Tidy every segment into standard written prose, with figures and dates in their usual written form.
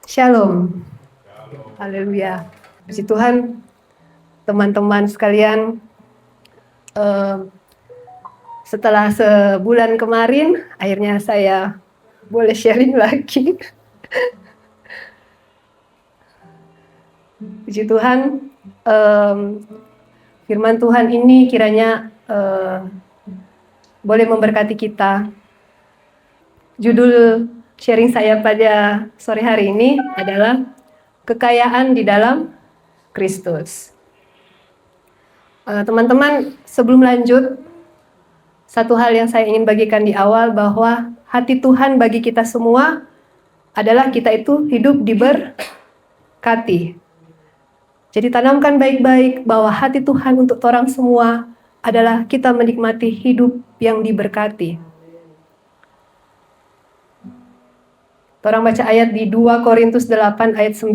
Shalom. Haleluya. Puji Tuhan, teman-teman sekalian. Setelah sebulan kemarin, akhirnya saya boleh sharing lagi. Puji Tuhan, firman Tuhan ini kiranya boleh memberkati kita. Judul sharing saya pada sore hari ini adalah kekayaan di dalam Kristus. Teman-teman, sebelum lanjut, satu hal yang saya ingin bagikan di awal bahwa hati Tuhan bagi kita semua adalah kita itu hidup diberkati. Jadi tanamkan baik-baik bahwa hati Tuhan untuk orang semua adalah kita menikmati hidup yang diberkati. Orang baca ayat di 2 Korintus 8 ayat 9.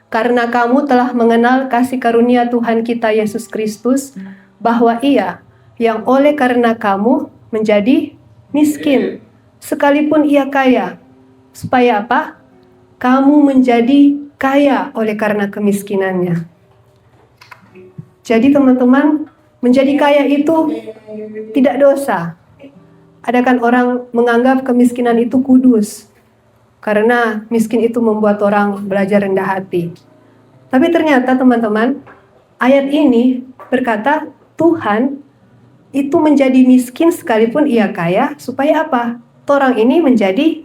Karena kamu telah mengenal kasih karunia Tuhan kita Yesus Kristus, bahwa Ia yang oleh karena kamu menjadi miskin, sekalipun Ia kaya. Supaya apa? Kamu menjadi kaya oleh karena kemiskinannya. Jadi teman-teman, menjadi kaya itu tidak dosa. Ada kan orang menganggap kemiskinan itu kudus, karena miskin itu membuat orang belajar rendah hati. Tapi ternyata teman-teman, ayat ini berkata Tuhan itu menjadi miskin sekalipun Ia kaya, supaya apa? Orang ini menjadi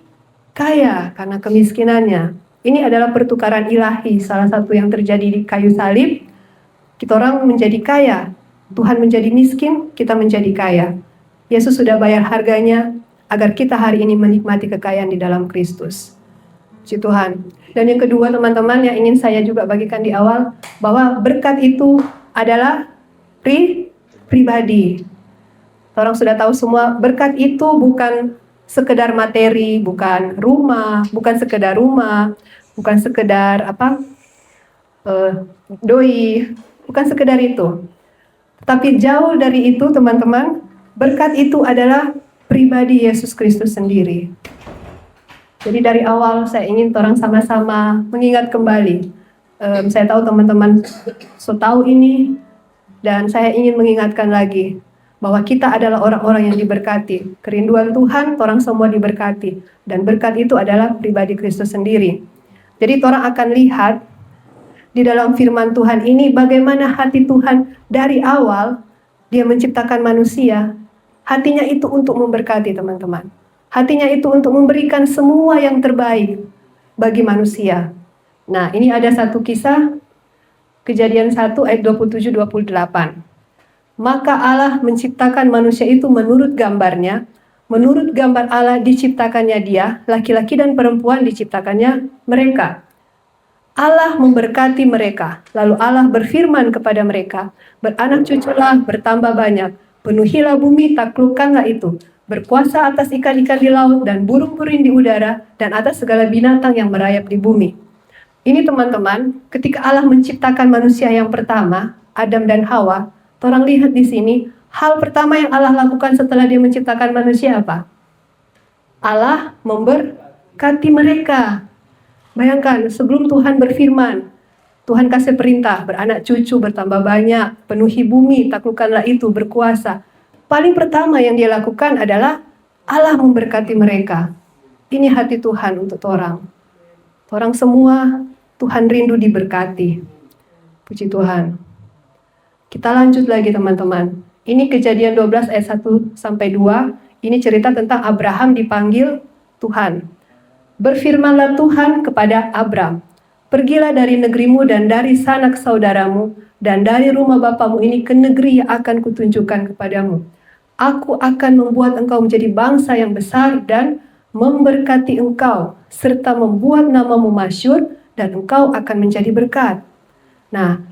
kaya karena kemiskinannya. Ini adalah pertukaran ilahi, salah satu yang terjadi di kayu salib. Kita orang menjadi kaya, Tuhan menjadi miskin, kita menjadi kaya. Yesus sudah bayar harganya agar kita hari ini menikmati kekayaan di dalam Kristus. Puji Tuhan. Dan yang kedua teman-teman yang ingin saya juga bagikan di awal, bahwa berkat itu adalah pribadi. Orang sudah tahu semua, berkat itu bukan sekedar materi, bukan rumah, bukan sekedar doi, bukan sekedar itu. Tapi jauh dari itu teman-teman, berkat itu adalah pribadi Yesus Kristus sendiri. Jadi dari awal saya ingin orang sama-sama mengingat kembali. Saya tahu teman-teman tahu ini, dan saya ingin mengingatkan lagi bahwa kita adalah orang-orang yang diberkati. Kerinduan Tuhan, orang semua diberkati. Dan berkat itu adalah pribadi Kristus sendiri. Jadi orang akan lihat di dalam firman Tuhan ini bagaimana hati Tuhan dari awal Dia menciptakan manusia. Hatinya itu untuk memberkati teman-teman. Hatinya itu untuk memberikan semua yang terbaik bagi manusia. Nah, ini ada satu kisah, Kejadian 1 ayat 27-28. Maka Allah menciptakan manusia itu menurut gambarnya. Menurut gambar Allah diciptakannya dia, laki-laki dan perempuan diciptakannya mereka. Allah memberkati mereka. Lalu Allah berfirman kepada mereka, beranak cuculah, bertambah banyak. Penuhilah bumi, taklukkanlah itu. Berkuasa atas ikan-ikan di laut dan burung-burung di udara dan atas segala binatang yang merayap di bumi. Ini teman-teman, ketika Allah menciptakan manusia yang pertama, Adam dan Hawa, orang lihat di sini, hal pertama yang Allah lakukan setelah Dia menciptakan manusia apa? Allah memberkati mereka. Bayangkan, sebelum Tuhan berfirman, Tuhan kasih perintah, beranak cucu, bertambah banyak, penuhi bumi, taklukkanlah itu, berkuasa. Paling pertama yang Dia lakukan adalah Allah memberkati mereka. Ini hati Tuhan untuk orang. Orang semua, Tuhan rindu diberkati. Puji Tuhan. Kita lanjut lagi teman-teman. Ini Kejadian 12 ayat 1-2. Ini cerita tentang Abraham dipanggil Tuhan. Berfirmanlah Tuhan kepada Abram, pergilah dari negerimu dan dari sanak saudaramu dan dari rumah bapamu ini ke negeri yang akan kutunjukkan kepadamu. Aku akan membuat engkau menjadi bangsa yang besar dan memberkati engkau, serta membuat namamu masyhur dan engkau akan menjadi berkat. Nah,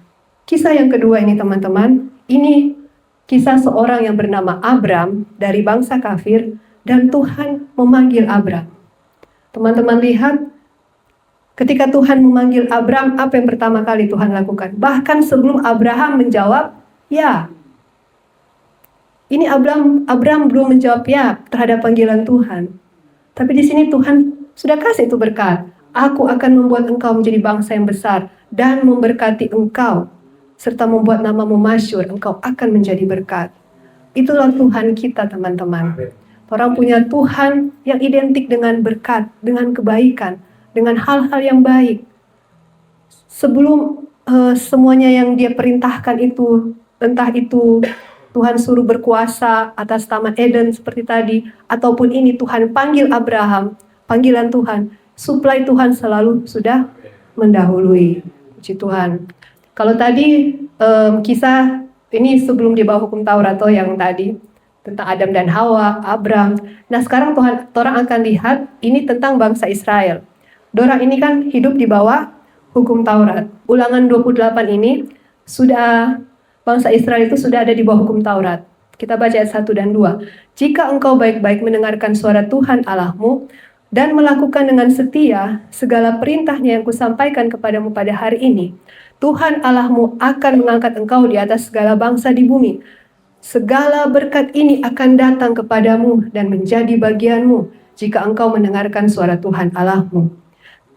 kisah yang kedua ini teman-teman, ini kisah seorang yang bernama Abram dari bangsa kafir dan Tuhan memanggil Abram. Teman-teman lihat, ketika Tuhan memanggil Abram, apa yang pertama kali Tuhan lakukan? Bahkan sebelum Abraham menjawab, ya. Ini Abram belum menjawab ya terhadap panggilan Tuhan. Tapi di sini Tuhan sudah kasih itu berkat. Aku akan membuat engkau menjadi bangsa yang besar dan memberkati engkau, serta membuat namamu masyhur, engkau akan menjadi berkat. Itulah Tuhan kita, teman-teman. Orang punya Tuhan yang identik dengan berkat, dengan kebaikan, dengan hal-hal yang baik. Sebelum semuanya yang dia perintahkan itu, entah itu Tuhan suruh berkuasa atas Taman Eden seperti tadi, ataupun ini Tuhan panggil Abraham, panggilan Tuhan, suplai Tuhan selalu sudah mendahului. Puji Tuhan. Kalau tadi kisah ini sebelum di bawah hukum Taurat atau yang tadi tentang Adam dan Hawa, Abraham. Nah sekarang orang akan lihat ini tentang bangsa Israel. Dorang ini kan hidup di bawah hukum Taurat. Ulangan 28 ini sudah bangsa Israel itu sudah ada di bawah hukum Taurat. Kita baca ayat 1 dan 2. Jika engkau baik-baik mendengarkan suara Tuhan Allahmu dan melakukan dengan setia segala perintahnya yang kusampaikan kepadamu pada hari ini, Tuhan Allahmu akan mengangkat engkau di atas segala bangsa di bumi. Segala berkat ini akan datang kepadamu dan menjadi bagianmu jika engkau mendengarkan suara Tuhan Allahmu.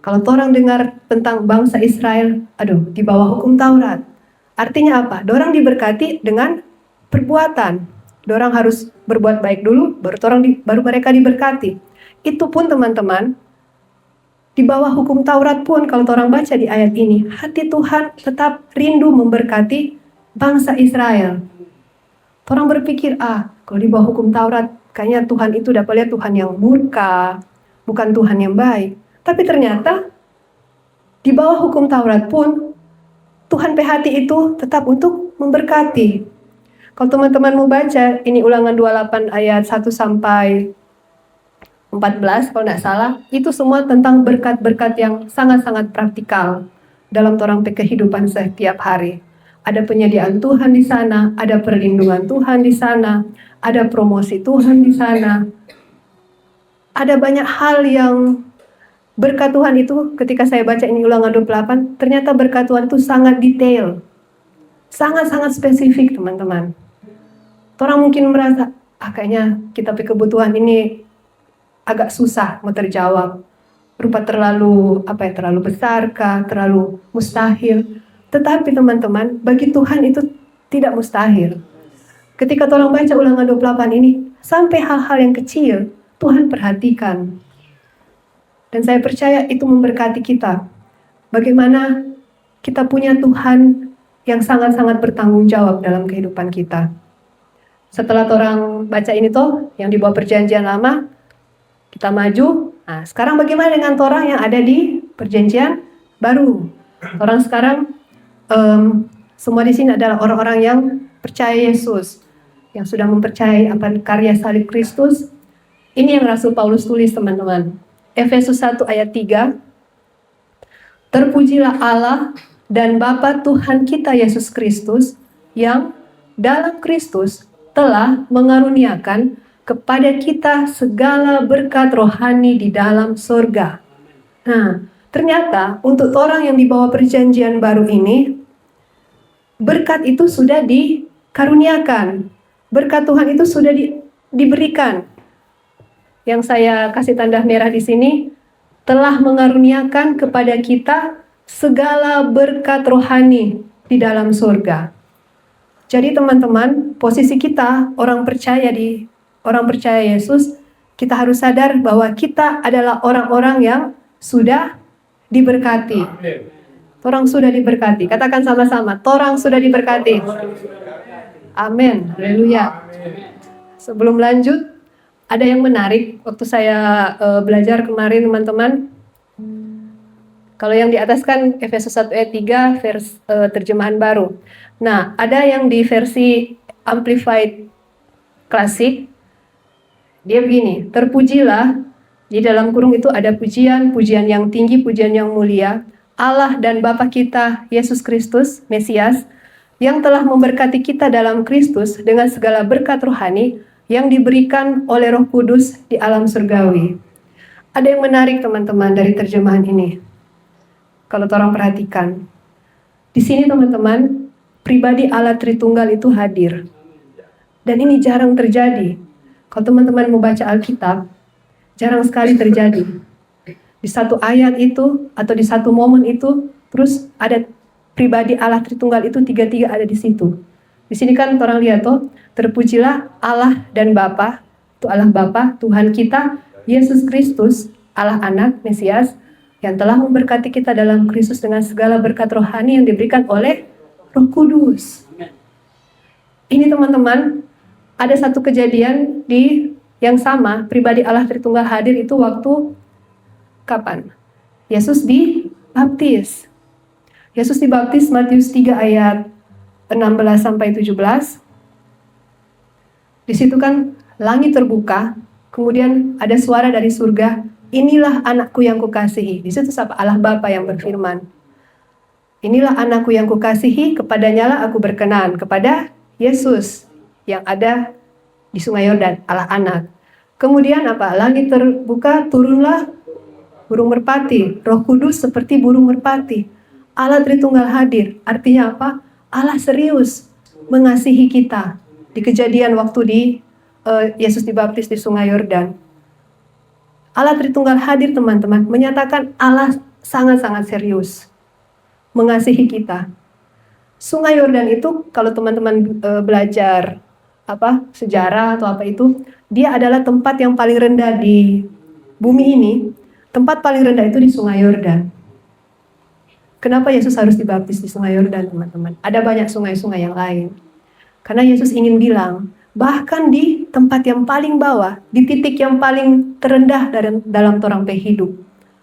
Kalau orang dengar tentang bangsa Israel, di bawah hukum Taurat. Artinya apa? Dorang diberkati dengan perbuatan. Dorang harus berbuat baik dulu, baru mereka diberkati. Itu pun teman-teman, di bawah hukum Taurat pun kalau orang baca di ayat ini, hati Tuhan tetap rindu memberkati bangsa Israel. Orang berpikir, kalau di bawah hukum Taurat, kayaknya Tuhan itu dapat lihat Tuhan yang murka, bukan Tuhan yang baik. Tapi ternyata, di bawah hukum Taurat pun, Tuhan PHT itu tetap untuk memberkati. Kalau teman-teman mau baca, ini ulangan 28 ayat 1 sampai 14 kalau tidak salah, itu semua tentang berkat-berkat yang sangat-sangat praktikal dalam orang kehidupan setiap hari. Ada penyediaan Tuhan di sana, ada perlindungan Tuhan di sana, ada promosi Tuhan di sana. Ada banyak hal yang berkat Tuhan itu ketika saya baca ini ulangan 28, ternyata berkat Tuhan itu sangat detail. Sangat-sangat spesifik, teman-teman. Orang mungkin merasa, kayaknya kita kebutuhan ini agak susah mau terjawab. Rupa terlalu besar kah, terlalu mustahil. Tetapi teman-teman, bagi Tuhan itu tidak mustahil. Ketika orang baca ulangan 28 ini, sampai hal-hal yang kecil, Tuhan perhatikan. Dan saya percaya itu memberkati kita. Bagaimana kita punya Tuhan yang sangat-sangat bertanggung jawab dalam kehidupan kita. Setelah orang baca ini yang di bawah perjanjian lama, kita maju. Nah, sekarang bagaimana dengan orang yang ada di perjanjian baru? Orang sekarang semua di sini adalah orang-orang yang percaya Yesus, yang sudah mempercayai karya salib Kristus. Ini yang Rasul Paulus tulis, teman-teman. Efesus 1 ayat 3. Terpujilah Allah dan Bapa Tuhan kita Yesus Kristus, yang dalam Kristus telah mengaruniakan kepada kita segala berkat rohani di dalam surga. Nah, ternyata untuk orang yang di bawah perjanjian baru ini, berkat itu sudah dikaruniakan. Berkat Tuhan itu sudah diberikan. Yang saya kasih tanda merah di sini, telah mengaruniakan kepada kita segala berkat rohani di dalam surga. Jadi teman-teman, posisi kita orang percaya Yesus, kita harus sadar bahwa kita adalah orang-orang yang sudah diberkati. Orang sudah diberkati. Katakan sama-sama, orang sudah diberkati. Amin. Haleluya. Sebelum lanjut, ada yang menarik waktu saya belajar kemarin, teman-teman. Kalau yang di atas kan Efesus 1 ayat 3 terjemahan baru. Nah, ada yang di versi Amplified Classic. Dia begini, terpujilah, di dalam kurung itu ada pujian yang tinggi, pujian yang mulia, Allah dan Bapa kita, Yesus Kristus, Mesias, yang telah memberkati kita dalam Kristus dengan segala berkat rohani yang diberikan oleh Roh Kudus di alam surgawi. Ada yang menarik, teman-teman, dari terjemahan ini. Kalau orang perhatikan, di sini teman-teman, pribadi Allah Tritunggal itu hadir. Dan ini jarang terjadi. Kalau teman-teman mau baca Alkitab, jarang sekali terjadi. di satu ayat itu atau di satu momen itu, terus ada pribadi Allah Tritunggal itu tiga-tiga ada di situ. Di sini kan orang lihat tuh, terpujilah Allah dan Bapa, itu Allah Bapa, Tuhan kita, Yesus Kristus, Allah Anak, Mesias, yang telah memberkati kita dalam Kristus dengan segala berkat rohani yang diberikan oleh Roh Kudus. Ini teman-teman, ada satu kejadian yang sama, pribadi Allah Tritunggal hadir itu waktu kapan? Yesus dibaptis. Yesus dibaptis Matius 3 ayat 16 sampai 17. Di situ kan langit terbuka, kemudian ada suara dari surga, inilah anakku yang kukasihi. Di situ siapa? Allah Bapa yang berfirman. Inilah anakku yang kukasihi, kepadanya lah aku berkenan. Kepada Yesus yang ada di Sungai Yordan, Allah Anak. Kemudian apa? Langit terbuka, turunlah burung merpati. Roh Kudus seperti burung merpati. Allah Tritunggal hadir. Artinya apa? Allah serius mengasihi kita. Di kejadian waktu Yesus dibaptis di Sungai Yordan. Allah Tritunggal hadir teman-teman. Menyatakan Allah sangat-sangat serius mengasihi kita. Sungai Yordan itu kalau teman-teman belajar sejarah atau apa itu, dia adalah tempat yang paling rendah di bumi ini. Tempat paling rendah itu di Sungai Yordan. Kenapa Yesus harus dibaptis di Sungai Yordan, teman-teman? Ada banyak sungai-sungai yang lain. Karena Yesus ingin bilang, bahkan di tempat yang paling bawah, di titik yang paling terendah dalam torang hidup,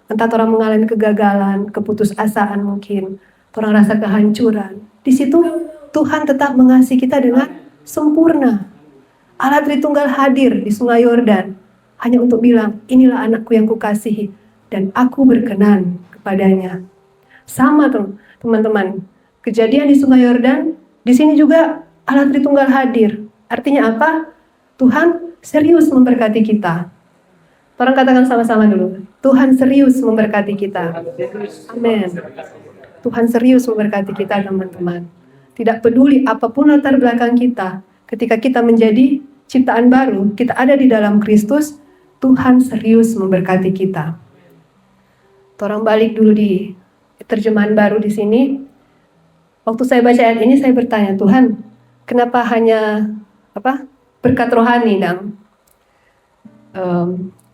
entah orang mengalami kegagalan, keputusasaan mungkin, orang rasa kehancuran, di situ Tuhan tetap mengasihi kita dengan sempurna. Allah Tritunggal hadir di Sungai Yordan hanya untuk bilang, inilah anakku yang kukasihi dan aku berkenan kepadanya. Sama teman-teman, kejadian di Sungai Yordan, di sini juga Allah Tritunggal hadir. Artinya apa? Tuhan serius memberkati kita. Orang katakan sama-sama dulu, Tuhan serius memberkati kita. Amin. Tuhan serius memberkati kita, teman-teman. Tidak peduli apapun latar belakang kita, ketika kita menjadi ciptaan baru, kita ada di dalam Kristus, Tuhan serius memberkati kita. Orang balik dulu di terjemahan baru di sini. Waktu saya baca ayat ini, saya bertanya, Tuhan, kenapa hanya berkat rohani, Dang?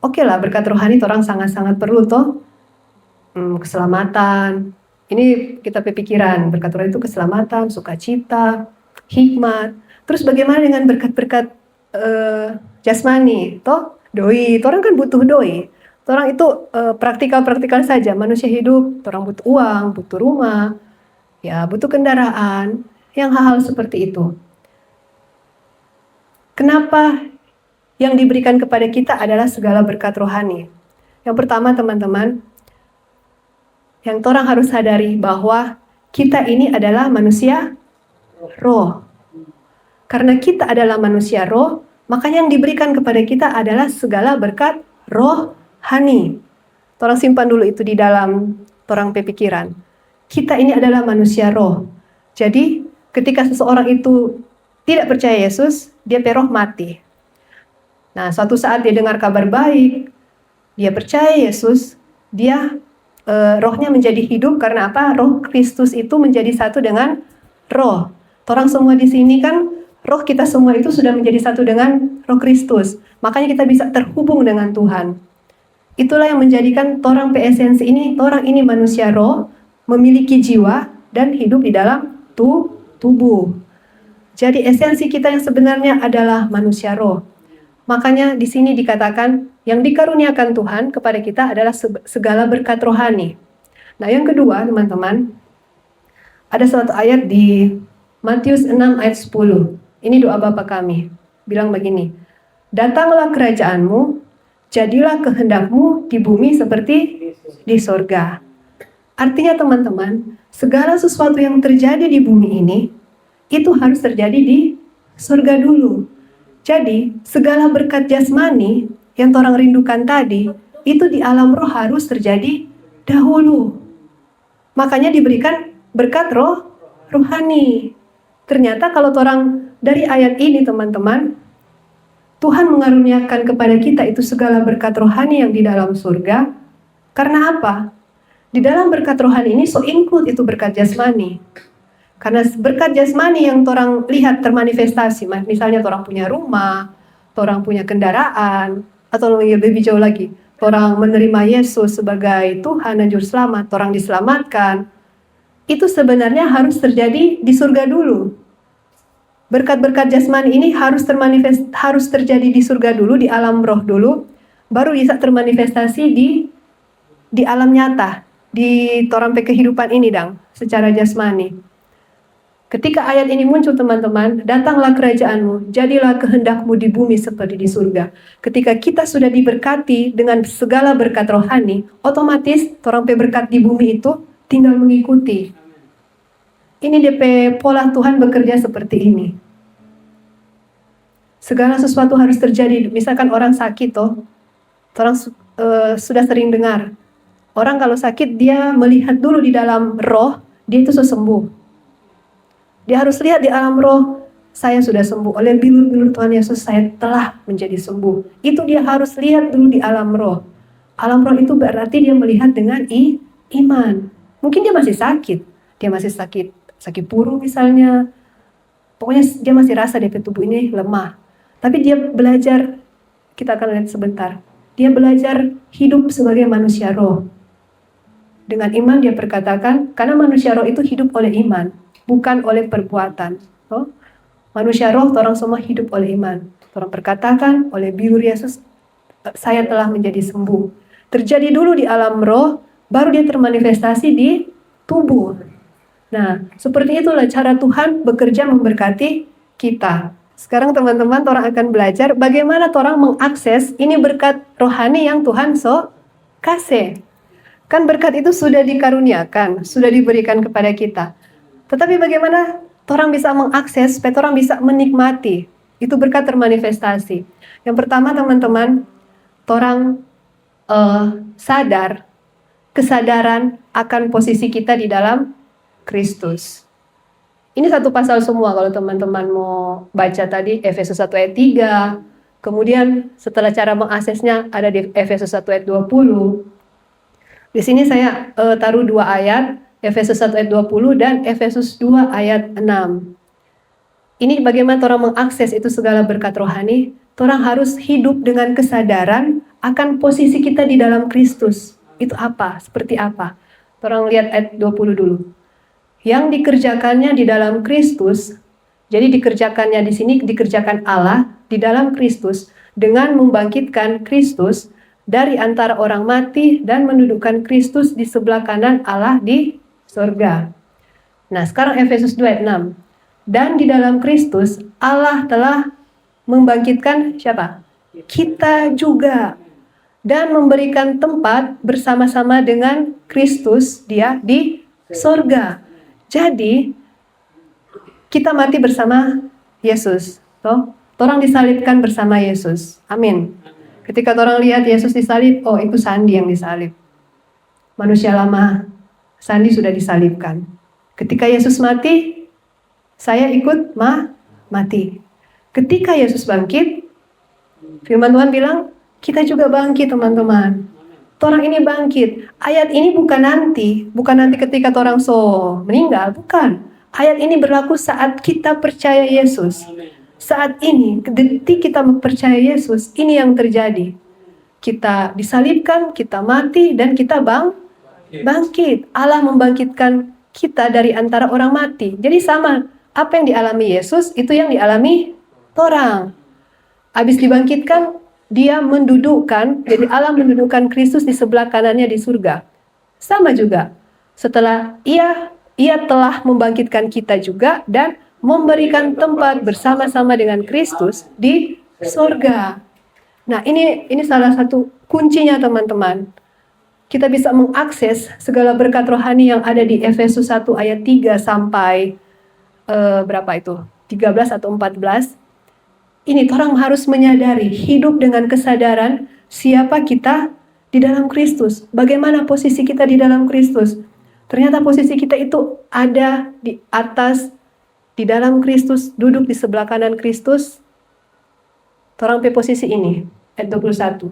Oke lah, berkat rohani orang sangat-sangat perlu toh. Keselamatan. Ini kita berpikiran, berkat rohani itu keselamatan, sukacita, hikmat. Terus bagaimana dengan berkat-berkat jasmani? Toh, doi. Orang kan butuh doi. Orang itu praktikal-praktikal saja. Manusia hidup, orang butuh uang, butuh rumah, ya butuh kendaraan, yang hal-hal seperti itu. Kenapa yang diberikan kepada kita adalah segala berkat rohani? Yang pertama, teman-teman, yang orang harus sadari bahwa kita ini adalah manusia roh. Karena kita adalah manusia roh, makanya yang diberikan kepada kita adalah segala berkat rohani. Orang simpan dulu itu di dalam orang pikiran. Kita ini adalah manusia roh. Jadi ketika seseorang itu tidak percaya Yesus, dia roh mati. Nah, suatu saat dia dengar kabar baik, dia percaya Yesus, dia rohnya menjadi hidup karena apa? Roh Kristus itu menjadi satu dengan roh. Orang semua di sini kan, roh kita semua itu sudah menjadi satu dengan roh Kristus. Makanya kita bisa terhubung dengan Tuhan. Itulah yang menjadikan orang esensi ini, orang ini manusia roh, memiliki jiwa dan hidup di dalam tubuh. Jadi esensi kita yang sebenarnya adalah manusia roh. Makanya di sini dikatakan yang dikaruniakan Tuhan kepada kita adalah segala berkat rohani. Nah, yang kedua, teman-teman, ada suatu ayat di Matius 6 ayat 10. Ini doa Bapa kami. Bilang begini, datanglah kerajaanmu, jadilah kehendakmu di bumi seperti di sorga. Artinya teman-teman, segala sesuatu yang terjadi di bumi ini, itu harus terjadi di sorga dulu. Jadi, segala berkat jasmani yang orang rindukan tadi, itu di alam roh harus terjadi dahulu. Makanya diberikan berkat rohani. Ternyata kalau orang dari ayat ini, teman-teman, Tuhan mengaruniakan kepada kita itu segala berkat rohani yang di dalam surga. Karena apa? Di dalam berkat rohani ini so include itu berkat jasmani. Karena berkat jasmani yang orang lihat termanifestasi, misalnya orang punya rumah, orang punya kendaraan, atau lebih jauh lagi, orang menerima Yesus sebagai Tuhan dan Juru Selamat, orang diselamatkan, itu sebenarnya harus terjadi di surga dulu. Berkat-berkat jasmani ini harus terjadi di surga dulu, di alam roh dulu, baru bisa termanifestasi di alam nyata, di torampe kehidupan ini secara jasmani. Ketika ayat ini muncul teman-teman, datanglah kerajaanmu, jadilah kehendakmu di bumi seperti di surga. Ketika kita sudah diberkati dengan segala berkat rohani, otomatis torampe berkat di bumi itu tinggal mengikuti. Ini DP pola Tuhan bekerja seperti ini. Segala sesuatu harus terjadi. Misalkan orang sakit orang sudah sering dengar. Orang kalau sakit dia melihat dulu di dalam roh, dia itu sembuh. Dia harus lihat di alam roh, saya sudah sembuh. Oleh bilur-bilur Tuhan Yesus, saya telah menjadi sembuh. Itu dia harus lihat dulu di alam roh. Alam roh itu berarti dia melihat dengan iman. Mungkin dia masih sakit. Dia masih sakit puru misalnya. Pokoknya dia masih rasa di tubuh ini lemah. Tapi dia belajar, kita akan lihat sebentar. Dia belajar hidup sebagai manusia roh. Dengan iman dia perkatakan, karena manusia roh itu hidup oleh iman, bukan oleh perbuatan. Manusia roh, orang semua hidup oleh iman. Orang perkatakan oleh bilur Yesus, saya telah menjadi sembuh. Terjadi dulu di alam roh, baru dia termanifestasi di tubuh. Nah, seperti itulah cara Tuhan bekerja memberkati kita. Sekarang teman-teman, orang akan belajar bagaimana orang mengakses ini berkat rohani yang Tuhan kasih. Kan berkat itu sudah dikaruniakan, sudah diberikan kepada kita. Tetapi bagaimana orang bisa mengakses, supaya orang bisa menikmati. Itu berkat termanifestasi. Yang pertama teman-teman, orang kesadaran akan posisi kita di dalam Kristus. Ini satu pasal semua kalau teman-teman mau baca tadi, Efesus 1 ayat 3. Kemudian setelah cara mengaksesnya ada di Efesus 1 ayat 20. Di sini saya taruh 2 ayat, Efesus 1 ayat 20 dan Efesus 2 ayat 6. Ini bagaimana orang mengakses itu segala berkat rohani. Orang harus hidup dengan kesadaran akan posisi kita di dalam Kristus. Itu apa? Seperti apa? Orang lihat ayat 20 dulu. Yang dikerjakannya di dalam Kristus, jadi dikerjakannya di sini dikerjakan Allah di dalam Kristus dengan membangkitkan Kristus dari antara orang mati dan mendudukkan Kristus di sebelah kanan Allah di surga. Nah, sekarang Efesus 2 ayat 6. Dan di dalam Kristus Allah telah membangkitkan siapa? Kita juga. Dan memberikan tempat bersama-sama dengan Kristus dia di surga. Jadi kita mati bersama Yesus. Orang disalibkan bersama Yesus. Amin. Ketika orang lihat Yesus disalib, oh itu Sandi yang disalib. Manusia lama, Sandi sudah disalibkan. Ketika Yesus mati, saya ikut mati. Ketika Yesus bangkit, firman Tuhan bilang, kita juga bangkit teman-teman. Orang ini bangkit. Ayat ini bukan nanti ketika orang meninggal, bukan. Ayat ini berlaku saat kita percaya Yesus. Saat ini, detik kita percaya Yesus, ini yang terjadi. Kita disalibkan, kita mati, dan kita bangkit. Allah membangkitkan kita dari antara orang mati. Jadi sama, apa yang dialami Yesus, itu yang dialami orang. Habis dibangkitkan, dia mendudukkan, jadi Allah mendudukkan Kristus di sebelah kanannya di surga. Sama juga, setelah ia telah membangkitkan kita juga, dan memberikan tempat bersama-sama dengan Kristus di surga. Nah, ini salah satu kuncinya teman-teman. Kita bisa mengakses segala berkat rohani yang ada di Efesus 1 ayat 3 sampai berapa itu? 13 atau 14. Ini orang harus menyadari, hidup dengan kesadaran siapa kita di dalam Kristus. Bagaimana posisi kita di dalam Kristus. Ternyata posisi kita itu ada di atas, di dalam Kristus, duduk di sebelah kanan Kristus. Orang posisi ini, ayat 21.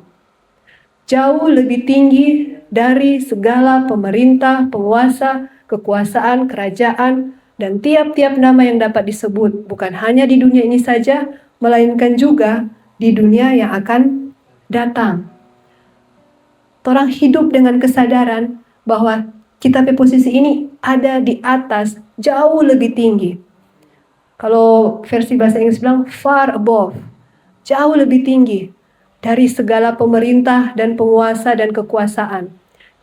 Jauh lebih tinggi dari segala pemerintah, penguasa, kekuasaan, kerajaan, dan tiap-tiap nama yang dapat disebut, bukan hanya di dunia ini saja, melainkan juga di dunia yang akan datang. Orang hidup dengan kesadaran bahwa kita di posisi ini ada di atas, jauh lebih tinggi. Kalau versi bahasa Inggris bilang far above, jauh lebih tinggi dari segala pemerintah dan penguasa dan kekuasaan.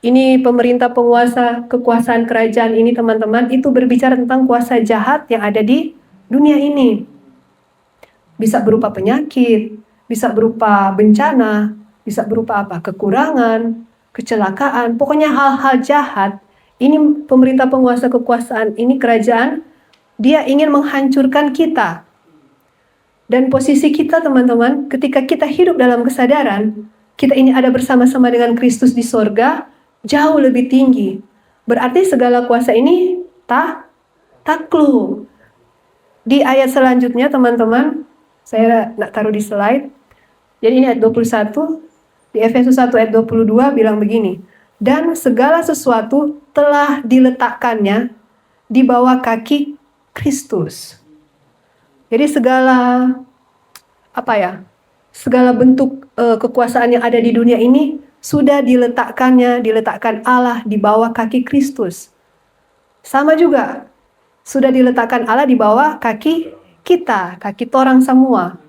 Ini pemerintah, penguasa, kekuasaan kerajaan ini teman-teman, itu berbicara tentang kuasa jahat yang ada di dunia ini. Bisa berupa penyakit, bisa berupa bencana, bisa berupa apa? Kekurangan, kecelakaan, pokoknya hal-hal jahat. Ini pemerintah, penguasa, kekuasaan, ini kerajaan, dia ingin menghancurkan kita. Dan posisi kita teman-teman, ketika kita hidup dalam kesadaran, kita ini ada bersama-sama dengan Kristus di sorga, jauh lebih tinggi. Berarti segala kuasa ini takluk. Di ayat selanjutnya teman-teman, saya nak taruh di slide. Jadi ini ayat 21, di Efesus 1 ayat 22 bilang begini, dan segala sesuatu telah diletakkannya di bawah kaki Kristus. Jadi segala segala bentuk kekuasaan yang ada di dunia ini sudah diletakkan Allah di bawah kaki Kristus. Sama juga, sudah diletakkan Allah di bawah kaki kita, kaki torang semua.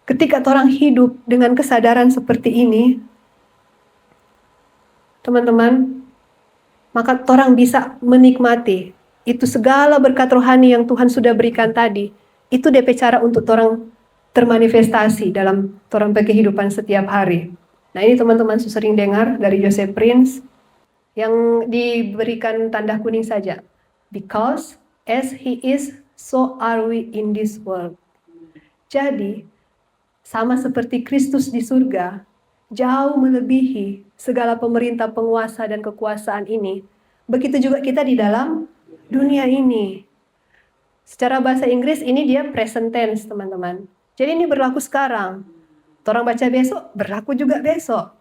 Ketika orang hidup dengan kesadaran seperti ini, teman-teman, maka orang bisa menikmati itu segala berkat rohani yang Tuhan sudah berikan tadi. Itu DP cara untuk orang termanifestasi dalam orang kehidupan setiap hari. Nah ini teman-teman sering dengar dari Joseph Prince yang diberikan tanda kuning saja. Because as he is, so are we in this world. Jadi, sama seperti Kristus di surga, jauh melebihi segala pemerintah, penguasa, dan kekuasaan ini. Begitu juga kita di dalam dunia ini. Secara bahasa Inggris ini dia present tense, teman-teman. Jadi ini berlaku sekarang. Orang baca besok, berlaku juga besok.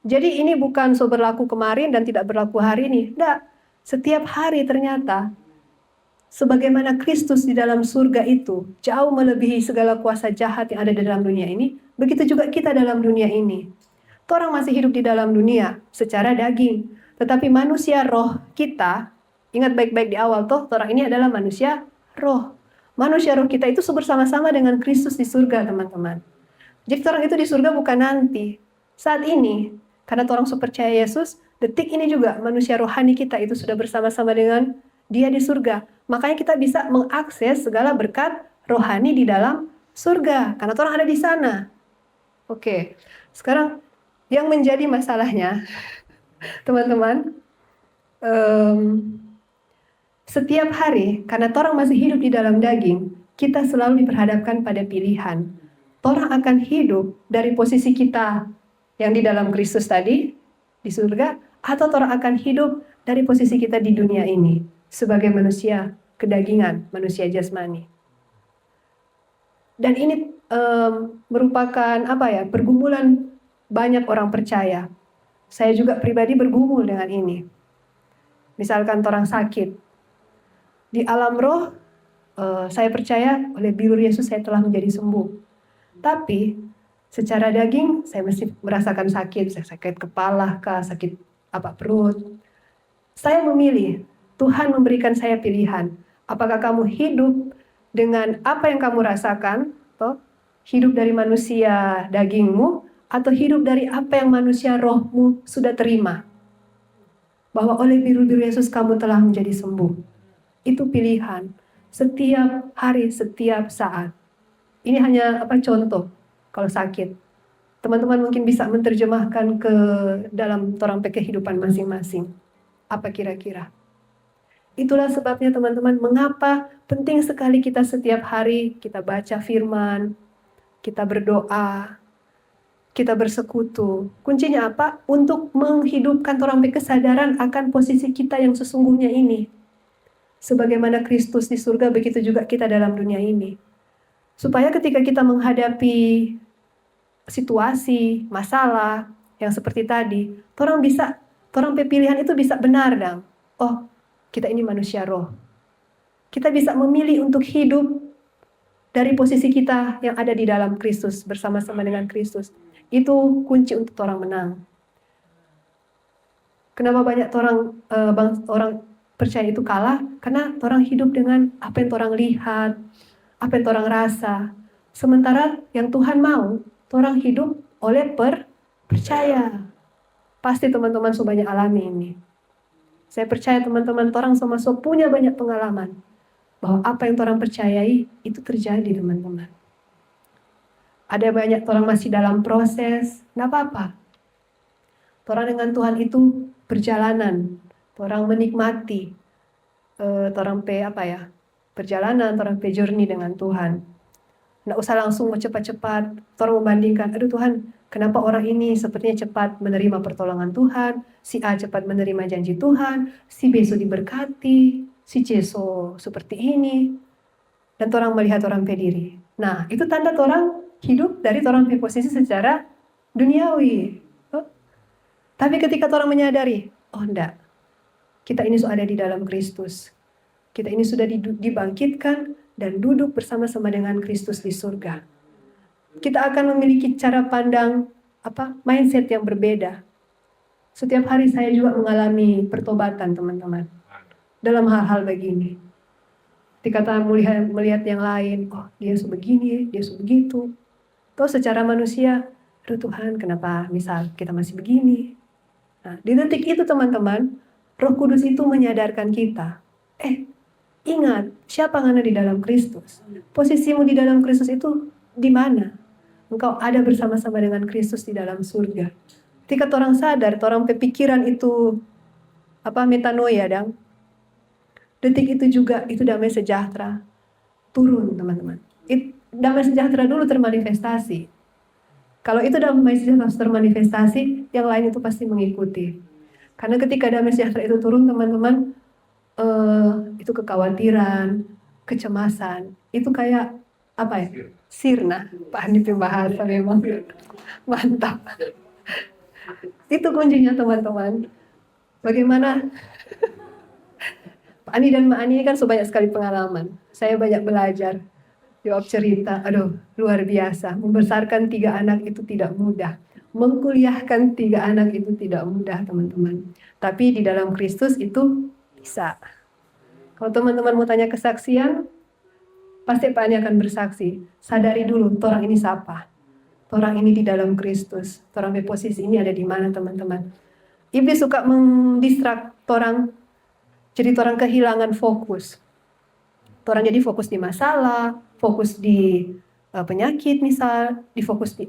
Jadi ini bukan berlaku kemarin dan tidak berlaku hari ini. Tidak. Setiap hari ternyata, sebagaimana Kristus di dalam surga itu jauh melebihi segala kuasa jahat yang ada di dalam dunia ini, begitu juga kita dalam dunia ini. Orang masih hidup di dalam dunia secara daging, tetapi manusia roh kita, ingat baik-baik di awal orang ini adalah manusia roh. Manusia roh kita itu bersama-sama dengan Kristus di surga, teman-teman. Jadi orang itu di surga bukan nanti, saat ini. Karena orang percaya Yesus, detik ini juga manusia rohani kita itu sudah bersama-sama dengan Dia di surga. Makanya kita bisa mengakses segala berkat rohani di dalam surga. Karena orang ada di sana. Oke, sekarang yang menjadi masalahnya, teman-teman, setiap hari, karena orang masih hidup di dalam daging, kita selalu diperhadapkan pada pilihan. Orang akan hidup dari posisi kita yang di dalam Kristus tadi, di surga, atau orang akan hidup dari posisi kita di dunia ini, sebagai manusia kedagingan, manusia jasmani. Dan ini merupakan pergumulan banyak orang percaya. Saya juga pribadi bergumul dengan ini. Misalkan orang sakit, di alam roh, saya percaya oleh bilur Yesus saya telah menjadi sembuh. Tapi secara daging saya masih merasakan sakit, sakit kepala, sakit perut. Saya memilih, Tuhan memberikan saya pilihan. Apakah kamu hidup dengan apa yang kamu rasakan, hidup dari manusia dagingmu, atau hidup dari apa yang manusia rohmu sudah terima. Bahwa oleh biru-biru Yesus kamu telah menjadi sembuh. Itu pilihan. Setiap hari, setiap saat. Ini hanya contoh kalau sakit. Teman-teman mungkin bisa menerjemahkan ke dalam orang kehidupan masing-masing. Apa kira-kira? Itulah sebabnya teman-teman, mengapa penting sekali kita setiap hari kita baca firman, kita berdoa, kita bersekutu. Kuncinya apa? Untuk menghidupkan orang kesadaran akan posisi kita yang sesungguhnya ini. Sebagaimana Kristus di surga, begitu juga kita dalam dunia ini. Supaya ketika kita menghadapi situasi, masalah, yang seperti tadi, orang pilihan itu bisa benar dong. Oh, kita ini manusia roh. Kita bisa memilih untuk hidup dari posisi kita yang ada di dalam Kristus, bersama-sama dengan Kristus. Itu kunci untuk orang menang. Kenapa banyak orang percaya itu kalah? Karena orang hidup dengan apa yang orang lihat, apa yang orang rasa. Sementara yang Tuhan mau, orang hidup oleh percaya. Pasti teman-teman so banyak alami ini. Saya percaya teman-teman orang sama so punya banyak pengalaman bahwa apa yang orang percayai itu terjadi, teman-teman. Ada banyak orang masih dalam proses, nggak apa-apa. Orang dengan Tuhan itu perjalanan, orang menikmati, orang perjalanan, orang journey dengan Tuhan. Nggak usah langsung mau cepat-cepat, orang membandingkan, aduh Tuhan, kenapa orang ini sepertinya cepat menerima pertolongan Tuhan, si A cepat menerima janji Tuhan, si B so diberkati, si C so seperti ini, dan orang melihat orang pediri. Nah, itu tanda orang hidup dari orang posisi secara duniawi. Tapi ketika orang menyadari, oh enggak, kita ini sudah ada di dalam Kristus. Kita ini sudah dibangkitkan dan duduk bersama-sama dengan Kristus di surga. Kita akan memiliki cara pandang, mindset yang berbeda. Setiap hari saya juga mengalami pertobatan, teman-teman. Dalam hal-hal begini. Ketika kita melihat yang lain, oh dia sebegini, dia sebegitu. Toh secara manusia, aduh Tuhan, kenapa misal kita masih begini? Nah, di detik itu teman-teman, Roh Kudus itu menyadarkan kita, ingat, siapa yang ada di dalam Kristus? Posisimu di dalam Kristus itu di mana? Engkau ada bersama-sama dengan Kristus di dalam surga. Ketika orang sadar, orang pikiran itu metanoia, dang. Detik itu juga itu damai sejahtera turun, teman-teman. Damai sejahtera dulu termanifestasi. Kalau itu damai sejahtera termanifestasi, yang lain itu pasti mengikuti. Karena ketika damai sejahtera itu turun, teman-teman, itu kekhawatiran, kecemasan, itu kayak sirna. Pak Andi bahasa memang mantap. Itu kuncinya, teman-teman. Bagaimana Pak Andi dan Mbak Ani kan sebanyak sekali pengalaman. Saya banyak belajar, jawab cerita, aduh luar biasa. Membesarkan 3 anak itu tidak mudah. Mengkuliahkan 3 anak itu tidak mudah, teman-teman. Tapi di dalam Kristus itu bisa. Kalau teman-teman mau tanya kesaksian, pasti Pak Ani akan bersaksi. Sadari dulu, orang ini siapa? Orang ini di dalam Kristus. Orang di posisi ini ada di mana, teman-teman? Iblis suka mendistrak orang, jadi orang kehilangan fokus. Orang jadi fokus di masalah, fokus di penyakit misal, difokus di,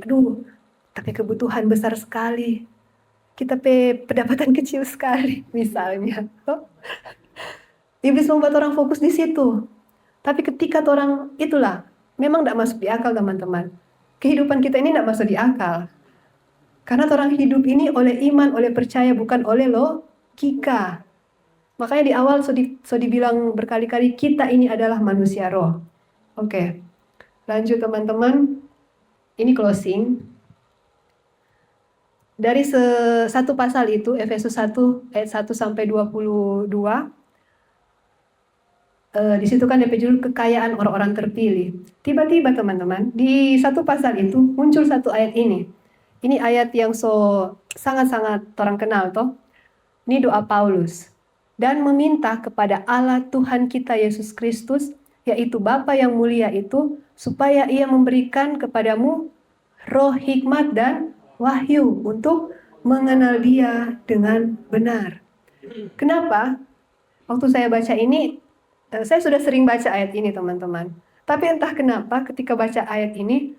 tapi kebutuhan besar sekali. Kita pendapatan kecil sekali, misalnya. Iblis membuat orang fokus di situ. Tapi ketika orang itulah, memang tidak masuk di akal, teman-teman. Kehidupan kita ini tidak masuk di akal. Karena orang hidup ini oleh iman, oleh percaya, bukan oleh logika. Makanya di awal so dibilang berkali-kali, kita ini adalah manusia roh. Oke, lanjut teman-teman. Ini closing. Dari satu pasal itu, Efesus 1 ayat 1 sampai 22, di situ kan ada judul kekayaan orang-orang terpilih. Tiba-tiba teman-teman, di satu pasal itu muncul satu ayat ini. Ini ayat yang sangat-sangat orang kenal toh. Ini doa Paulus. Dan meminta kepada Allah Tuhan kita Yesus Kristus, yaitu Bapa yang mulia itu, supaya Ia memberikan kepadamu roh hikmat dan wahyu untuk mengenal Dia dengan benar. Kenapa? Waktu saya baca ini, saya sudah sering baca ayat ini, teman-teman. Tapi entah kenapa ketika baca ayat ini,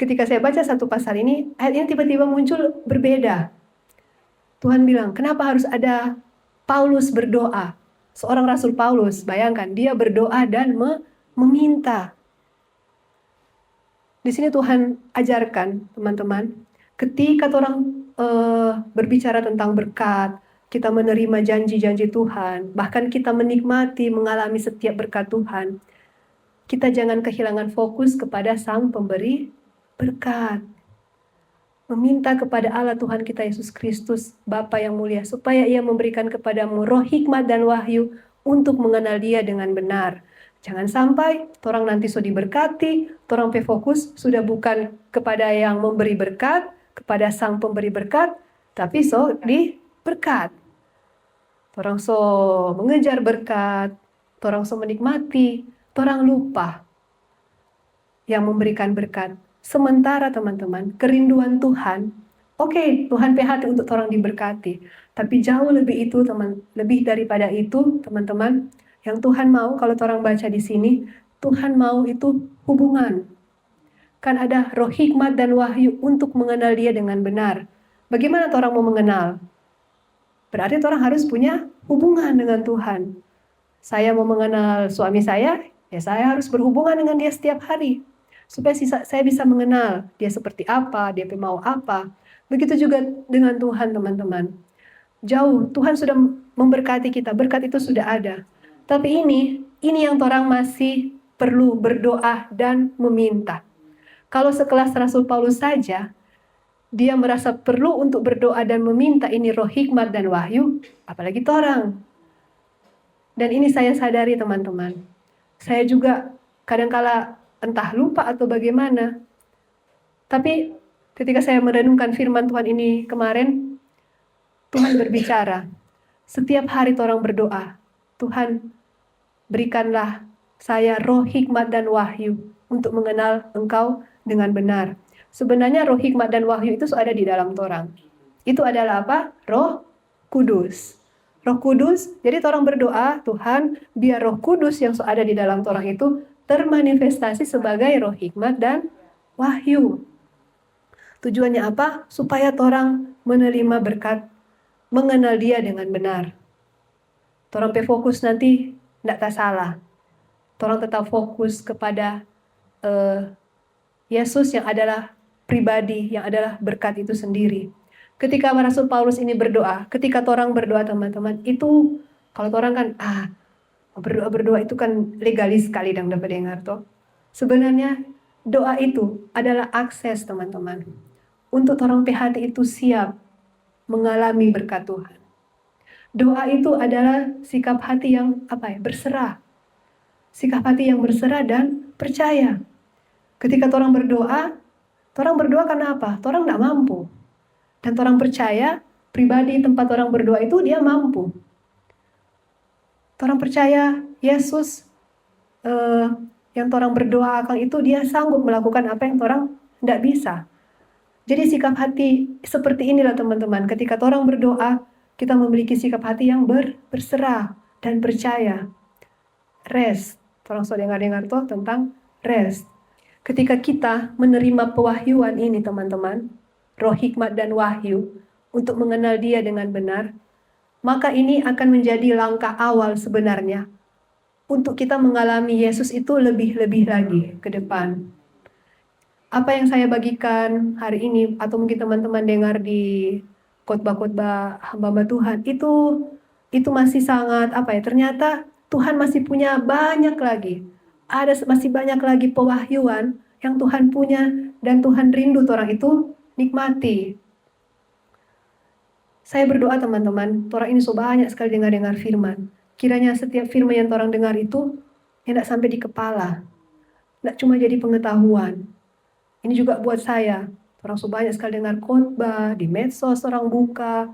ketika saya baca satu pasal ini, ayat ini tiba-tiba muncul berbeda. Tuhan bilang, kenapa harus ada Paulus berdoa? Seorang Rasul Paulus, bayangkan, dia berdoa dan meminta. Di sini Tuhan ajarkan, teman-teman, ketika orang berbicara tentang berkat, kita menerima janji-janji Tuhan, bahkan kita menikmati, mengalami setiap berkat Tuhan, kita jangan kehilangan fokus kepada Sang Pemberi berkat. meminta kepada Allah Tuhan kita Yesus Kristus, Bapa yang mulia, supaya Ia memberikan kepadamu roh hikmat dan wahyu untuk mengenal Dia dengan benar. Jangan sampai orang nanti sudah diberkati, orang fokus sudah bukan kepada yang memberi berkat, kepada sang pemberi berkat, tapi di berkat. Orang mengejar berkat, orang menikmati, orang lupa yang memberikan berkat. Sementara teman-teman, kerinduan Tuhan, oke, Tuhan hati untuk orang diberkati. Tapi jauh lebih itu, lebih daripada itu, teman-teman, yang Tuhan mau kalau orang baca di sini, Tuhan mau itu hubungan. Kan ada roh hikmat dan wahyu untuk mengenal Dia dengan benar. Bagaimana orang mau mengenal? Berarti orang harus punya hubungan dengan Tuhan. Saya mau mengenal suami saya, ya saya harus berhubungan dengan dia setiap hari. Supaya saya bisa mengenal dia seperti apa, dia mau apa. Begitu juga dengan Tuhan, teman-teman. Jauh, Tuhan sudah memberkati kita, berkat itu sudah ada. Tapi ini yang orang masih perlu berdoa dan meminta. Kalau sekelas Rasul Paulus saja, dia merasa perlu untuk berdoa dan meminta ini roh hikmat dan wahyu, apalagi orang. Dan ini saya sadari teman-teman. Saya juga kadangkala entah lupa atau bagaimana. Tapi ketika saya merenungkan firman Tuhan ini kemarin, Tuhan berbicara. Setiap hari orang berdoa, Tuhan berikanlah saya roh hikmat dan wahyu untuk mengenal Engkau dengan benar. Sebenarnya roh hikmat dan wahyu itu ada di dalam orang. Itu adalah apa? Roh Kudus. Roh Kudus, jadi orang berdoa, Tuhan, biar Roh Kudus yang ada di dalam orang itu termanifestasi sebagai roh hikmat dan wahyu. Tujuannya apa? Supaya orang menerima berkat, mengenal Dia dengan benar. Orang fokus nanti tidak salah. Orang tetap fokus kepada Yesus yang adalah pribadi, yang adalah berkat itu sendiri. Ketika Rasul Paulus ini berdoa, ketika orang berdoa teman-teman, itu kalau orang kan berdoa itu kan legalis sekali dan dapat dengar toh. Sebenarnya doa itu adalah akses teman-teman untuk orang hati itu siap mengalami berkat Tuhan. Doa itu adalah sikap hati yang berserah. Sikap hati yang berserah dan percaya. Ketika orang berdoa karena apa? Orang tidak mampu. Dan orang percaya, pribadi tempat orang berdoa itu dia mampu. Orang percaya Yesus yang orang berdoa akan itu dia sanggup melakukan apa yang orang tidak bisa. Jadi sikap hati seperti inilah teman-teman. Ketika orang berdoa, kita memiliki sikap hati yang berserah dan percaya. Rest. Orang sudah dengar tuh tentang rest. Ketika kita menerima pewahyuan ini teman-teman, roh hikmat dan wahyu untuk mengenal Dia dengan benar, maka ini akan menjadi langkah awal sebenarnya untuk kita mengalami Yesus itu lebih-lebih lagi ke depan. Apa yang saya bagikan hari ini atau mungkin teman-teman dengar di khotbah-khotbah hamba Tuhan itu masih sangat ternyata Tuhan masih punya banyak lagi. Masih banyak lagi pewahyuan yang Tuhan punya dan Tuhan rindu orang itu nikmati. Saya berdoa teman-teman, orang ini so banyak sekali dengar firman. Kiranya setiap firman yang orang dengar itu tidak sampai di kepala. Tidak cuma jadi pengetahuan. Ini juga buat saya. Orang so banyak sekali dengar khotbah, di medsos orang buka,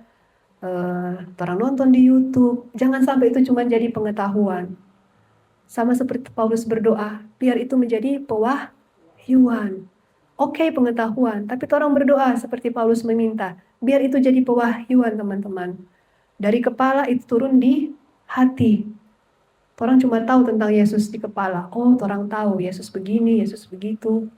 orang nonton di YouTube. Jangan sampai itu cuma jadi pengetahuan. Sama seperti Paulus berdoa, biar itu menjadi pewahyuan. Oke, pengetahuan, tapi orang berdoa seperti Paulus meminta, biar itu jadi pewahyuan teman-teman. Dari kepala itu turun di hati. Orang cuma tahu tentang Yesus di kepala. Oh, orang tahu Yesus begini, Yesus begitu,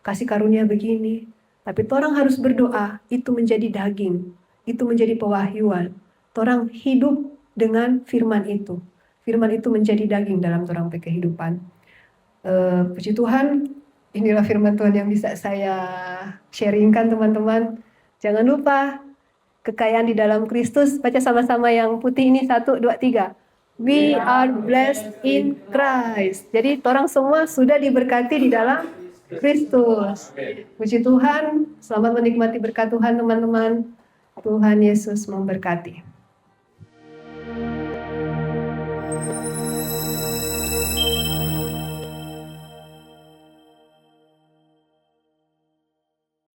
kasih karunia begini. Tapi orang harus berdoa, itu menjadi daging, itu menjadi pewahyuan. Orang hidup dengan firman itu. Firman itu menjadi daging dalam orang kehidupan. Puji Tuhan, inilah firman Tuhan yang bisa saya sharingkan teman-teman. Jangan lupa, kekayaan di dalam Kristus. Baca sama-sama yang putih ini, 1, 2, 3. We are blessed in Christ. Jadi orang semua sudah diberkati di dalam Kristus. Puji Tuhan, selamat menikmati berkat Tuhan teman-teman. Tuhan Yesus memberkati.